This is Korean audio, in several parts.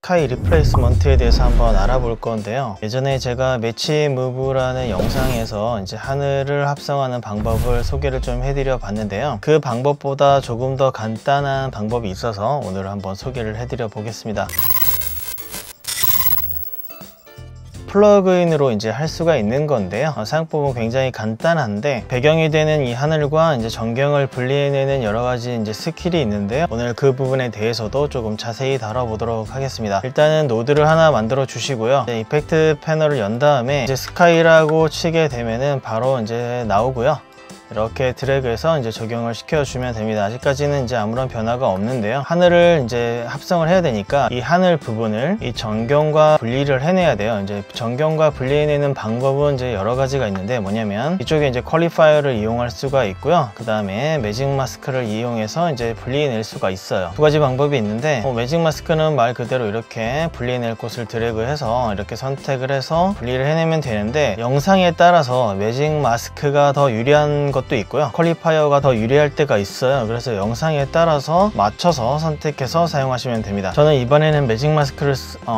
스카이 리플레이스먼트에 대해서 한번 알아볼 건데요. 예전에 제가 매치 무브라는 영상에서 이제 하늘을 합성하는 방법을 소개를 좀 해드려 봤는데요. 그 방법보다 조금 더 간단한 방법이 있어서 오늘 한번 소개를 해드려 보겠습니다. 플러그인으로 이제 할 수가 있는 건데요. 사용법은 굉장히 간단한데 배경이 되는 이 하늘과 이제 전경을 분리해내는 여러 가지 이제 스킬이 있는데요. 오늘 그 부분에 대해서도 조금 자세히 다뤄보도록 하겠습니다. 일단은 노드를 하나 만들어 주시고요. 이펙트 패널을 연 다음에 이제 스카이라고 치게 되면은 바로 이제 나오고요. 이렇게 드래그해서 이제 적용을 시켜주면 됩니다. 아직까지는 이제 아무런 변화가 없는데요. 하늘을 이제 합성을 해야 되니까 이 하늘 부분을 이 전경과 분리를 해내야 돼요. 이제 전경과 분리해내는 방법은 이제 여러 가지가 있는데 뭐냐면 이쪽에 이제 퀄리파이어를 이용할 수가 있고요. 그 다음에 매직 마스크를 이용해서 이제 분리해낼 수가 있어요. 두 가지 방법이 있는데 매직 마스크는 말 그대로 이렇게 분리해낼 곳을 드래그해서 이렇게 선택을 해서 분리를 해내면 되는데 영상에 따라서 매직 마스크가 더 유리한 것도 있고요. 퀄리파이어가 더 유리할 때가 있어요. 그래서 영상에 따라서 맞춰서 선택해서 사용하시면 됩니다. 저는 이번에는 매직 마스크를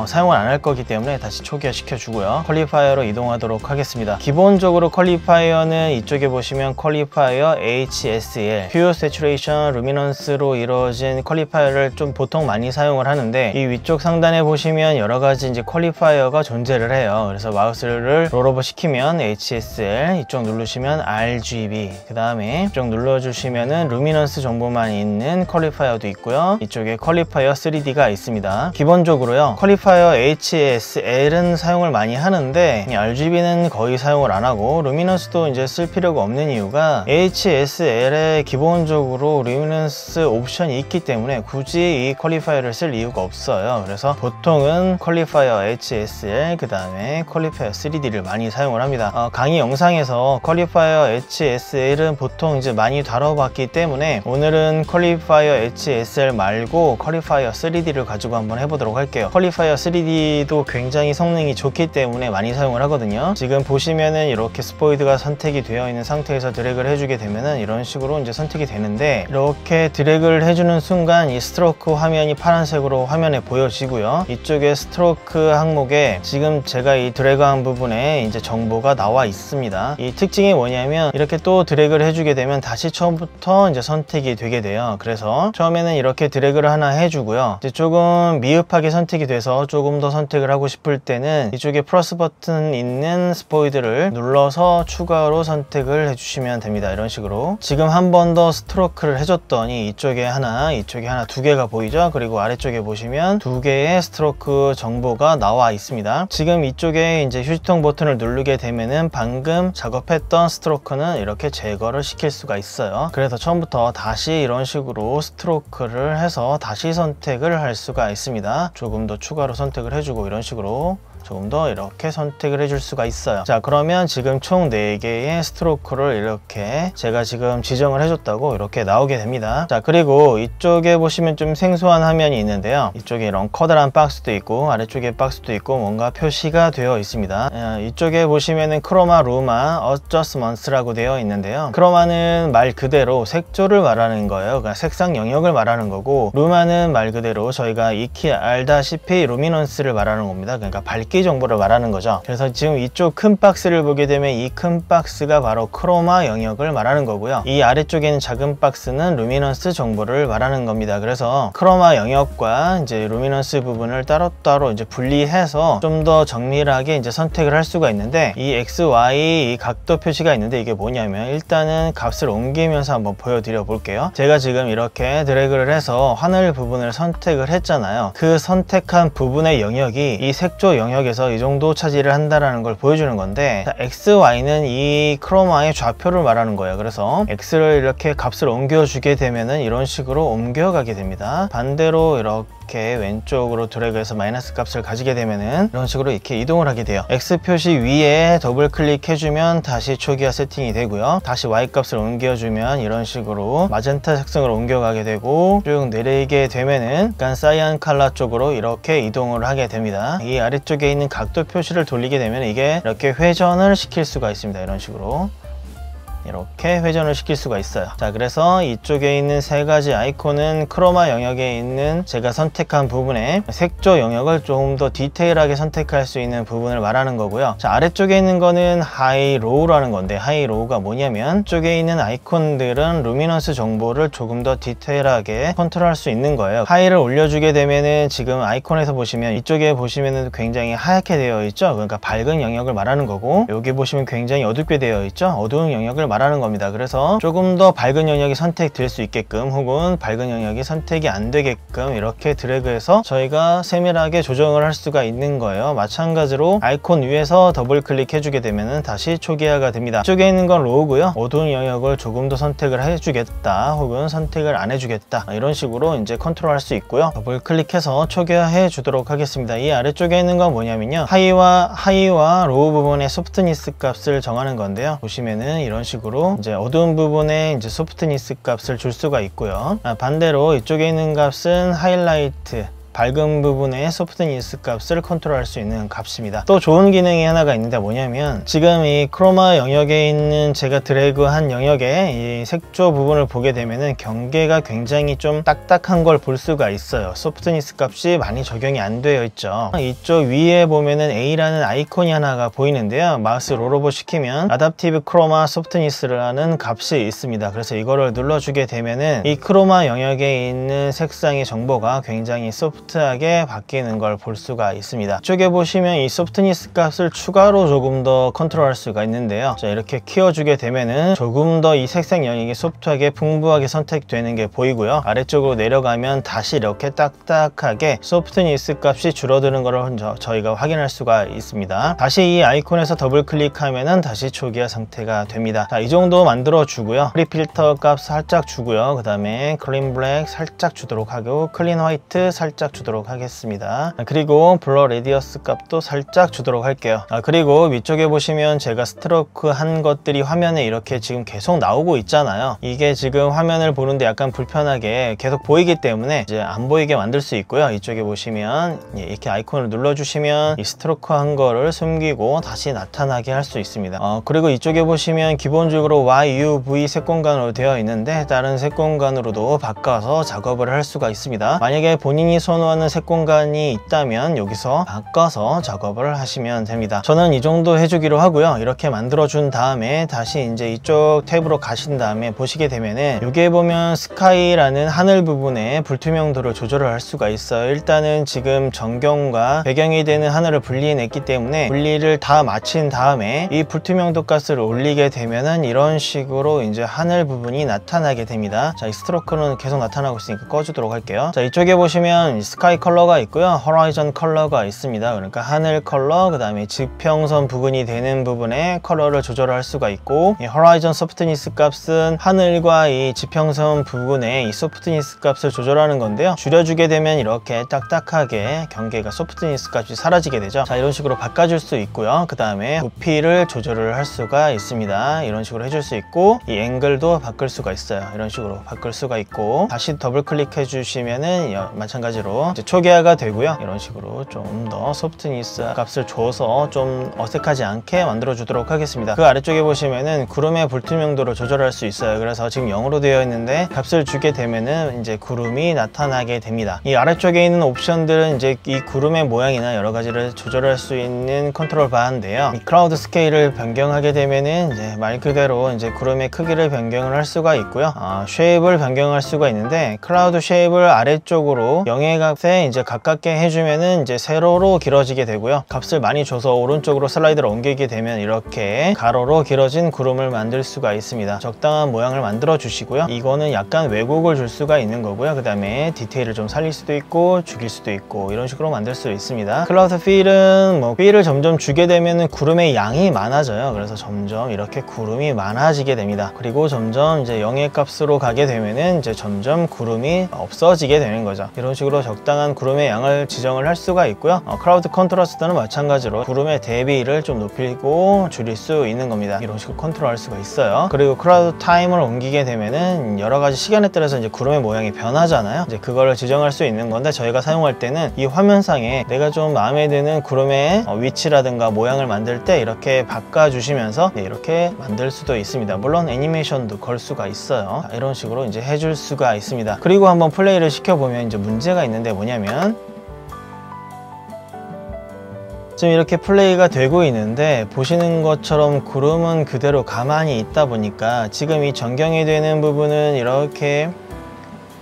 사용을 안 할 거기 때문에 다시 초기화시켜 주고요. 퀄리파이어로 이동하도록 하겠습니다. 기본적으로 퀄리파이어는 이쪽에 보시면 퀄리파이어 HSL Pure Saturation Luminance로 이루어진 퀄리파이어를 좀 보통 많이 사용을 하는데 이 위쪽 상단에 보시면 여러 가지 이제 퀄리파이어가 존재를 해요. 그래서 마우스를 롤오버 시키면 HSL, 이쪽 누르시면 RGB, 그 다음에 이쪽 눌러주시면은 루미넌스 정보만 있는 퀄리파이어도 있고요. 이쪽에 퀄리파이어 3D가 있습니다. 기본적으로요, 퀄리파이어 HSL은 사용을 많이 하는데 RGB는 거의 사용을 안 하고 루미넌스도 이제 쓸 필요가 없는 이유가 HSL에 기본적으로 루미넌스 옵션이 있기 때문에 굳이 이 퀄리파이어를 쓸 이유가 없어요. 그래서 보통은 퀄리파이어 HSL, 그 다음에 퀄리파이어 3D를 많이 사용을 합니다. 강의 영상에서 퀄리파이어 HSL은 보통 이제 많이 다뤄봤기 때문에 오늘은 퀄리파이어 HSL 말고 퀄리파이어 3D를 가지고 한번 해보도록 할게요. 퀄리파이어 3D도 굉장히 성능이 좋기 때문에 많이 사용을 하거든요. 지금 보시면은 이렇게 스포이드가 선택이 되어 있는 상태에서 드래그를 해주게 되면은 이런 식으로 이제 선택이 되는데, 이렇게 드래그를 해주는 순간 이 스트로크 화면이 파란색으로 화면에 보여지고요. 이쪽에 스트로크 항목에 지금 제가 이 드래그한 부분에 이제 정보가 나와 있습니다. 이 특징이 뭐냐면 이렇게 또 드래그를 해주게 되면 다시 처음부터 이제 선택이 되게 돼요. 그래서 처음에는 이렇게 드래그를 하나 해주고요. 이제 조금 미흡하게 선택이 돼서 조금 더 선택을 하고 싶을 때는 이쪽에 플러스 버튼 있는 스포이드를 눌러서 추가로 선택을 해주시면 됩니다. 이런 식으로 지금 한 번 더 스트로크를 해줬더니 이쪽에 하나, 이쪽에 하나, 두 개가 보이죠? 그리고 아래쪽에 보시면 두 개의 스트로크 정보가 나와 있습니다. 지금 이쪽에 이제 휴지통 버튼을 누르게 되면은 방금 작업했던 스트로크는 이렇게 제거를 시킬 수가 있어요. 그래서 처음부터 다시 이런 식으로 스트로크를 해서 다시 선택을 할 수가 있습니다. 조금 더 추가로 선택을 해주고 이런 식으로 조금 더 이렇게 선택을 해줄 수가 있어요. 자, 그러면 지금 총 4개의 스트로크를 이렇게 제가 지금 지정을 해줬다고 이렇게 나오게 됩니다. 자, 그리고 이쪽에 보시면 좀 생소한 화면이 있는데요. 이쪽에 이런 커다란 박스도 있고 아래쪽에 박스도 있고 뭔가 표시가 되어 있습니다. 이쪽에 보시면은 크로마, 루마, 어저스먼트라고 되어 있는데요. 크로마는 말 그대로 색조를 말하는 거예요. 그러니까 색상 영역을 말하는 거고, 루마는 말 그대로 저희가 익히 알다시피 루미넌스를 말하는 겁니다. 그러니까 밝기 정보를 말하는 거죠. 그래서 지금 이쪽 큰 박스를 보게 되면 이 큰 박스가 바로 크로마 영역을 말하는 거고요. 이 아래쪽에 있는 작은 박스는 루미넌스 정보를 말하는 겁니다. 그래서 크로마 영역과 이제 루미넌스 부분을 따로따로 이제 분리해서 좀 더 정밀하게 이제 선택을 할 수가 있는데, 이 X, Y 이 각도 표시가 있는데 이게 뭐냐면 일단은 값을 옮기면서 한번 보여드려 볼게요. 제가 지금 이렇게 드래그를 해서 하늘 부분을 선택을 했잖아요. 그 선택한 부분의 영역이 이 색조 영역에서 이 정도 차지를 한다라는 걸 보여주는 건데, X, Y는 이 크로마의 좌표를 말하는 거예요. 그래서 X를 이렇게 값을 옮겨주게 되면은 이런 식으로 옮겨가게 됩니다. 반대로 이렇게 왼쪽으로 드래그해서 마이너스 값을 가지게 되면은 이런 식으로 이렇게 이동을 하게 돼요. X 표시 위에 더블 클릭해주면 다시 초기화 세팅이 되고요. 다시 Y 값을 옮겨주면 이런 식으로 마젠타 색상으로 옮겨가게 되고, 쭉 내리게 되면은 약간 사이안 컬러 쪽으로 이렇게 이동을 하게 됩니다. 이 아래쪽에 있는 각도 표시를 돌리게 되면 이게 이렇게 회전을 시킬 수가 있습니다. 이런 식으로 이렇게 회전을 시킬 수가 있어요. 자, 그래서 이쪽에 있는 세 가지 아이콘은 크로마 영역에 있는 제가 선택한 부분에 색조 영역을 조금 더 디테일하게 선택할 수 있는 부분을 말하는 거고요. 자, 아래쪽에 있는 거는 하이 로우라는 건데, 하이 로우가 뭐냐면 이쪽에 있는 아이콘들은 루미넌스 정보를 조금 더 디테일하게 컨트롤할 수 있는 거예요. 하이를 올려주게 되면은 지금 아이콘에서 보시면 이쪽에 보시면은 굉장히 하얗게 되어 있죠. 그러니까 밝은 영역을 말하는 거고, 여기 보시면 굉장히 어둡게 되어 있죠. 어두운 영역을 말하는 겁니다. 그래서 조금 더 밝은 영역이 선택될 수 있게끔, 혹은 밝은 영역이 선택이 안 되게끔 이렇게 드래그해서 저희가 세밀하게 조정을 할 수가 있는 거예요. 마찬가지로 아이콘 위에서 더블 클릭해 주게 되면은 다시 초기화가 됩니다. 이쪽에 있는 건 로우고요. 어두운 영역을 조금 더 선택을 해주겠다, 혹은 선택을 안 해주겠다, 이런 식으로 이제 컨트롤할 수 있고요. 더블 클릭해서 초기화해 주도록 하겠습니다. 이 아래쪽에 있는 건 뭐냐면요, 하이와 로우 부분의 소프트니스 값을 정하는 건데요. 보시면은 이런 식으로 이제 어두운 부분에 이제 소프트니스 값을 줄 수가 있고요. 반대로 이쪽에 있는 값은 하이라이트, 밝은 부분의 소프트니스 값을 컨트롤할 수 있는 값입니다. 또 좋은 기능이 하나가 있는데 뭐냐면, 지금 이 크로마 영역에 있는 제가 드래그한 영역에 이 색조 부분을 보게 되면은 경계가 굉장히 좀 딱딱한 걸 볼 수가 있어요. 소프트니스 값이 많이 적용이 안 되어 있죠. 이쪽 위에 보면은 A라는 아이콘이 하나가 보이는데요. 마우스 롤오버 시키면 아답티브 크로마 소프트니스라는 값이 있습니다. 그래서 이거를 눌러주게 되면은 이 크로마 영역에 있는 색상의 정보가 굉장히 소프트하게 바뀌는 걸 볼 수가 있습니다. 이쪽에 보시면 이 소프트니스 값을 추가로 조금 더 컨트롤할 수가 있는데요. 자, 이렇게 키워주게 되면은 조금 더 이 색상 영역이 소프트하게 풍부하게 선택되는 게 보이고요. 아래쪽으로 내려가면 다시 이렇게 딱딱하게 소프트니스 값이 줄어드는 걸 저희가 확인할 수가 있습니다. 다시 이 아이콘에서 더블 클릭하면은 다시 초기화 상태가 됩니다. 자, 이 정도 만들어 주고요. 프리 필터 값 살짝 주고요. 그 다음에 클린 블랙 살짝 주도록 하고, 클린 화이트 살짝 주도록 하겠습니다. 그리고 블러 레디어스 값도 살짝 주도록 할게요. 그리고 위쪽에 보시면 제가 스트로크 한 것들이 화면에 이렇게 지금 계속 나오고 있잖아요. 이게 지금 화면을 보는데 약간 불편하게 계속 보이기 때문에 이제 안 보이게 만들 수 있고요. 이쪽에 보시면 이렇게 아이콘을 눌러주시면 이 스트로크 한 거를 숨기고 다시 나타나게 할 수 있습니다. 그리고 이쪽에 보시면 기본적으로 YUV 색공간으로 되어 있는데, 다른 색공간으로도 바꿔서 작업을 할 수가 있습니다. 만약에 본인이 선호하는 색공간이 있다면 여기서 바꿔서 작업을 하시면 됩니다. 저는 이 정도 해주기로 하고요. 이렇게 만들어 준 다음에 다시 이제 이쪽 탭으로 가신 다음에 보시게 되면은, 여기에 보면 스카이라는 하늘 부분에 불투명도를 조절을 할 수가 있어요. 일단은 지금 전경과 배경이 되는 하늘을 분리해냈기 때문에 분리를 다 마친 다음에 이 불투명도 값을 올리게 되면은 이런 식으로 이제 하늘 부분이 나타나게 됩니다. 자, 이 스트로크는 계속 나타나고 있으니까 꺼주도록 할게요. 자, 이쪽에 보시면 스카이 컬러가 있고요, 호라이즌 컬러가 있습니다. 그러니까 하늘 컬러, 그 다음에 지평선 부분이 되는 부분에 컬러를 조절할 수가 있고, 이 호라이즌 소프트니스 값은 하늘과 이 지평선 부분에 이 소프트니스 값을 조절하는 건데요. 줄여주게 되면 이렇게 딱딱하게 경계가 소프트니스 값이 사라지게 되죠. 자, 이런 식으로 바꿔줄 수 있고요. 그 다음에 부피를 조절을 할 수가 있습니다. 이런 식으로 해줄 수 있고, 이 앵글도 바꿀 수가 있어요. 이런 식으로 바꿀 수가 있고, 다시 더블 클릭해 주시면은 마찬가지로 이제 초기화가 되고요. 이런 식으로 좀 더 소프트니스 값을 줘서 좀 어색하지 않게 만들어 주도록 하겠습니다. 그 아래쪽에 보시면은 구름의 불투명도를 조절할 수 있어요. 그래서 지금 0으로 되어 있는데 값을 주게 되면은 이제 구름이 나타나게 됩니다. 이 아래쪽에 있는 옵션들은 이제 이 구름의 모양이나 여러 가지를 조절할 수 있는 컨트롤 바인데요. 이 클라우드 스케일을 변경하게 되면은 이제 말 그대로 이제 구름의 크기를 변경을 할 수가 있고요. 쉐입을 변경할 수가 있는데, 클라우드 쉐입을 아래쪽으로 0의 값에 이제 가깝게 해주면은 이제 세로로 길어지게 되고요. 값을 많이 줘서 오른쪽으로 슬라이드를 옮기게 되면 이렇게 가로로 길어진 구름을 만들 수가 있습니다. 적당한 모양을 만들어 주시고요. 이거는 약간 왜곡을 줄 수가 있는 거고요. 그 다음에 디테일을 좀 살릴 수도 있고 죽일 수도 있고, 이런 식으로 만들 수 있습니다. 클라우드 필은 필을 점점 주게 되면은 구름의 양이 많아져요. 그래서 점점 이렇게 구름이 많아지게 됩니다. 그리고 점점 이제 0의 값으로 가게 되면은 이제 점점 구름이 없어지게 되는 거죠. 이런 식으로 적당한 구름의 양을 지정을 할 수가 있고요. 크라우드 컨트라스트는 마찬가지로 구름의 대비를 좀 높이고 줄일 수 있는 겁니다. 이런 식으로 컨트롤할 수가 있어요. 그리고 크라우드 타임을 옮기게 되면은 여러 가지 시간에 따라서 이제 구름의 모양이 변하잖아요. 이제 그거를 지정할 수 있는 건데, 저희가 사용할 때는 이 화면상에 내가 좀 마음에 드는 구름의 위치라든가 모양을 만들 때 이렇게 바꿔주시면서 이렇게 만들 수도 있습니다. 물론 애니메이션도 걸 수가 있어요. 이런 식으로 이제 해줄 수가 있습니다. 그리고 한번 플레이를 시켜보면 이제 문제가 있는데 뭐냐면, 지금 이렇게 플레이가 되고 있는데 보시는 것처럼 구름은 그대로 가만히 있다 보니까 지금 이 전경이 되는 부분은 이렇게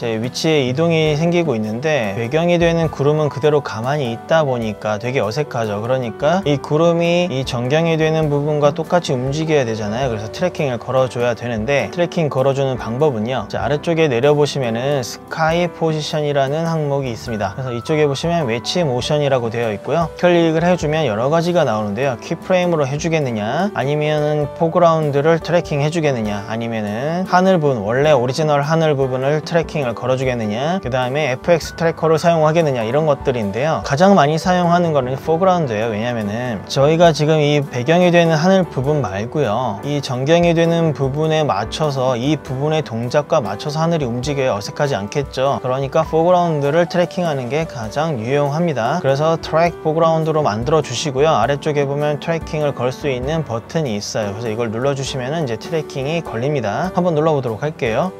위치에 이동이 생기고 있는데, 배경이 되는 구름은 그대로 가만히 있다 보니까 되게 어색하죠. 그러니까 이 구름이 이 전경이 되는 부분과 똑같이 움직여야 되잖아요. 그래서 트래킹을 걸어줘야 되는데, 트래킹 걸어주는 방법은요, 아래쪽에 내려보시면은 스카이 포지션이라는 항목이 있습니다. 그래서 이쪽에 보시면 매치 모션이라고 되어 있고요. 클릭을 해주면 여러 가지가 나오는데요. 키프레임으로 해주겠느냐, 아니면은 포그라운드를 트래킹 해주겠느냐, 아니면은 하늘 부분, 원래 오리지널 하늘 부분을 트래킹을 걸어주겠느냐, 그 다음에 FX 트래커를 사용하겠느냐, 이런 것들인데요. 가장 많이 사용하는 거는 포그라운드예요. 왜냐면은 저희가 지금 이 배경이 되는 하늘 부분 말고요, 이 전경이 되는 부분에 맞춰서 이 부분의 동작과 맞춰서 하늘이 움직여야 어색하지 않겠죠. 그러니까 포그라운드를 트래킹하는 게 가장 유용합니다. 그래서 트랙 포그라운드로 만들어 주시고요. 아래쪽에 보면 트래킹을 걸 수 있는 버튼이 있어요. 그래서 이걸 눌러 주시면 이제 트래킹이 걸립니다. 한번 눌러 보도록 할게요.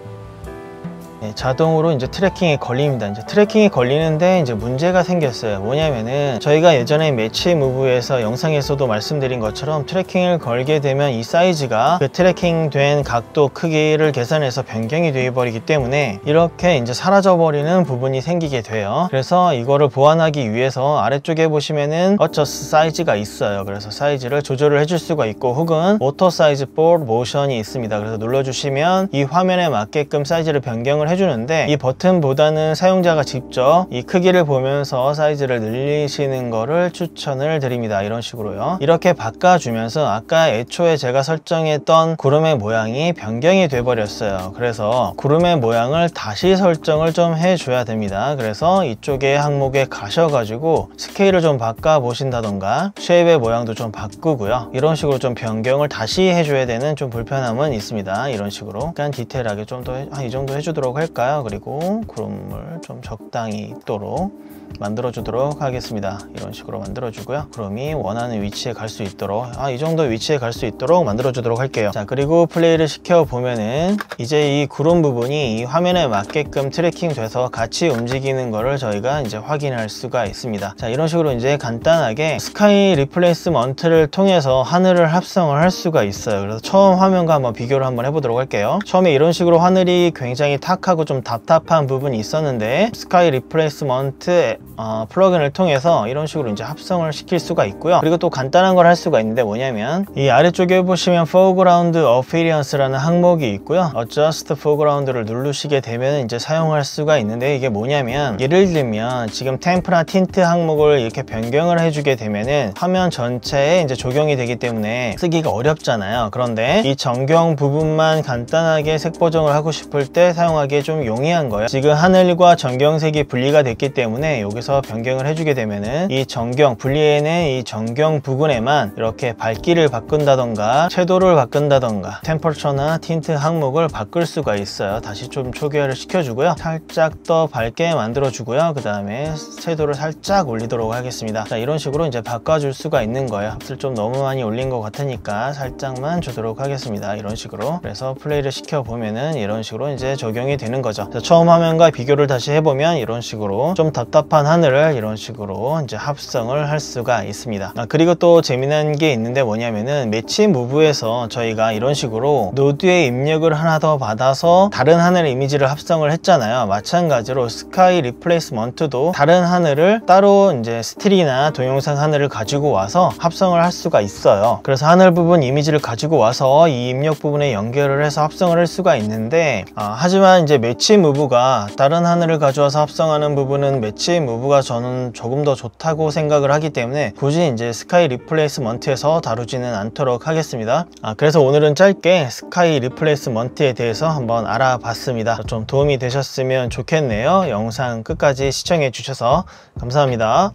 자동으로 이제 트래킹이 걸립니다. 이제 트래킹이 걸리는데 이제 문제가 생겼어요. 뭐냐면은 저희가 예전에 매치 무브에서 영상에서도 말씀드린 것처럼 트래킹을 걸게 되면 이 사이즈가 그 트래킹 된 각도 크기를 계산해서 변경이 되어 버리기 때문에 이렇게 이제 사라져 버리는 부분이 생기게 돼요. 그래서 이거를 보완하기 위해서 아래쪽에 보시면은 어저스 사이즈가 있어요. 그래서 사이즈를 조절을 해줄 수가 있고, 혹은 오토 사이즈 for 모션이 있습니다. 그래서 눌러주시면 이 화면에 맞게끔 사이즈를 변경을 해주는데, 이 버튼보다는 사용자가 직접 이 크기를 보면서 사이즈를 늘리시는 거를 추천을 드립니다. 이런 식으로요. 이렇게 바꿔주면서 아까 애초에 제가 설정했던 구름의 모양이 변경이 돼 버렸어요. 그래서 구름의 모양을 다시 설정을 좀 해줘야 됩니다. 그래서 이쪽에 항목에 가셔가지고 스케일을 좀 바꿔 보신다던가 쉐입의 모양도 좀 바꾸고요. 이런 식으로 좀 변경을 다시 해줘야 되는 좀 불편함은 있습니다. 이런 식으로 약간 디테일하게 좀 더 이 정도 해주도록 할까요? 그리고 구름을 좀 적당히 있도록 만들어 주도록 하겠습니다. 이런 식으로 만들어 주고요. 구름이 원하는 위치에 갈 수 있도록, 이 정도 위치에 갈 수 있도록 만들어 주도록 할게요. 자, 그리고 플레이를 시켜 보면은 이제 이 구름 부분이 이 화면에 맞게끔 트래킹 돼서 같이 움직이는 거를 저희가 이제 확인할 수가 있습니다. 자, 이런 식으로 이제 간단하게 스카이 리플레이스먼트를 통해서 하늘을 합성을 할 수가 있어요. 그래서 처음 화면과 한번 비교를 한번 해보도록 할게요. 처음에 이런 식으로 하늘이 굉장히 탁하고 좀 답답한 부분이 있었는데, 스카이 리플레이스먼트 플러그인을 통해서 이런 식으로 이제 합성을 시킬 수가 있고요. 그리고 또 간단한 걸 할 수가 있는데 뭐냐면, 이 아래쪽에 보시면 Foreground Appearance라는 항목이 있고요. Adjust Foreground를 누르시게 되면 이제 사용할 수가 있는데, 이게 뭐냐면, 예를 들면 지금 템프나 틴트 항목을 이렇게 변경을 해주게 되면은 화면 전체에 이제 적용이 되기 때문에 쓰기가 어렵잖아요. 그런데 이 전경 부분만 간단하게 색 보정을 하고 싶을 때 사용하기에 좀 용이한 거예요. 지금 하늘과 전경색이 분리가 됐기 때문에 여기서 변경을 해주게 되면은 이 전경, 분리해낸 이 전경 부분에만 이렇게 밝기를 바꾼다던가 채도를 바꾼다던가 템퍼처나 틴트 항목을 바꿀 수가 있어요. 다시 좀 초기화를 시켜주고요. 살짝 더 밝게 만들어주고요. 그 다음에 채도를 살짝 올리도록 하겠습니다. 자, 이런 식으로 이제 바꿔줄 수가 있는 거예요. 값을 좀 너무 많이 올린 것 같으니까 살짝만 주도록 하겠습니다. 이런 식으로. 그래서 플레이를 시켜보면은 이런 식으로 이제 적용이 되는 거죠. 자, 처음 화면과 비교를 다시 해보면 이런 식으로 좀 답답한 하늘을 이런 식으로 이제 합성을 할 수가 있습니다. 그리고 또 재미난 게 있는데 뭐냐면은 매치 무브에서 저희가 이런 식으로 노드에 입력을 하나 더 받아서 다른 하늘 이미지를 합성을 했잖아요. 마찬가지로 스카이 리플레이스먼트도 다른 하늘을 따로 이제 스틸이나 동영상 하늘을 가지고 와서 합성을 할 수가 있어요. 그래서 하늘 부분 이미지를 가지고 와서 이 입력 부분에 연결을 해서 합성을 할 수가 있는데, 하지만 이제 매치 무브가 다른 하늘을 가져와서 합성하는 부분은 매치 무브가 저는 조금 더 좋다고 생각을 하기 때문에 굳이 이제 스카이 리플레이스먼트에서 다루지는 않도록 하겠습니다. 그래서 오늘은 짧게 스카이 리플레이스먼트에 대해서 한번 알아봤습니다. 좀 도움이 되셨으면 좋겠네요. 영상 끝까지 시청해 주셔서 감사합니다.